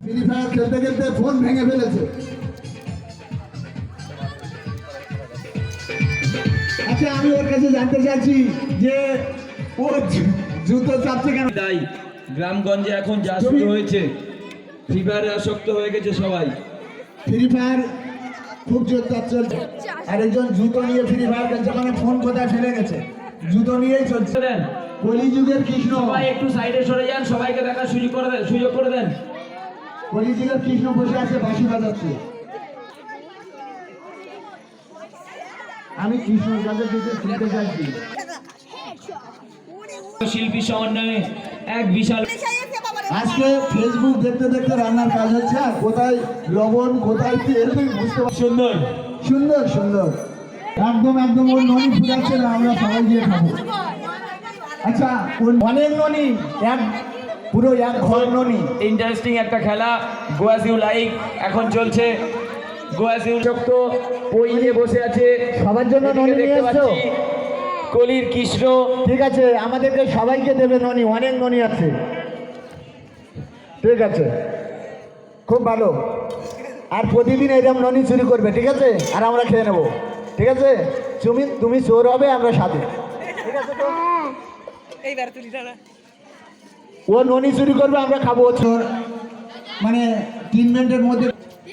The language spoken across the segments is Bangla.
ফ্রি ফায়ার খেলতে খেলতে ফোন ভেঙে ফেলেছে। আচ্ছা, আমি ওর কাছে জানতে চাচ্ছি যে ও জুতো চাপছে কেন? তাই গ্রামগঞ্জে এখন যা শুরু হয়েছে, ফ্রি ফায়ারে আসক্ত হয়ে গেছে সবাই। ফ্রি ফায়ার খুব জোর চলছে, আর একজন জুতো নিয়ে ফ্রি ফায়ার খেলছে, মানে ফোন কোথায় ফেলে গেছে, জুতো নিয়েই চলছে। কলিযুগের কৃষ্ণ, সবাই একটু সাইডে সরে যান, সবাইকে দেখার সুযোগ করে দেন। কলিযুগের কৃষ্ণ বসে আছে, বাঁশি বাজাচ্ছে। আমি কৃষ্ণর কাছে কিছু শুনতে চাইছি। শিল্পী সমন্বয়ে এক বিশাল। আজকে ফেসবুক দেখতে দেখতে রান্নার কাজ হচ্ছে, আর কোথায় লবণ কোথায় তেল বুঝতে পারছি। সুন্দর সুন্দর সুন্দর, একদম একদম ওর ননি ফুটাচ্ছে না, আমরা সবাই গিয়ে খাবো। আচ্ছা, অনেক ননি, পুরো এক ঘর ননি। ইন্টারেস্টিং একটা খেলা, গো অ্যাজ ইউ লাইক এখন চলছে। গো অ্যাজ ইউ শক্ত পই নিয়ে বসে আছে, সবার জন্য ননি নিয়ে দেখতে এসছো? পাচ্ছি কলির কৃষ্ণ। ঠিক আছে, আমাদেরকে সবাইকে দেবে ননি, অনেক ননি আছে। ঠিক আছে, খুব ভালো। আর প্রতিদিন এরকম ননি চুরি করবে, ঠিক আছে? আর আমরা খেয়ে নেবো, ঠিক আছে? তুমি চোর হবে, আমরা সাথে, ঠিক আছে তো? ও ননি চুরি করবে, আমরা খাবো। চোর মানে 3 মিনিটের মধ্যে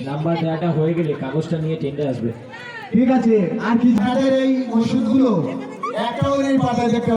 নাম্বার দেওয়াটা হয়ে গেলে কাগজটা নিয়ে টেন্ডার আসবে। ঠিক আছে। আর কি এই ওষুধগুলো একটাও নেই পাতায় দেখতে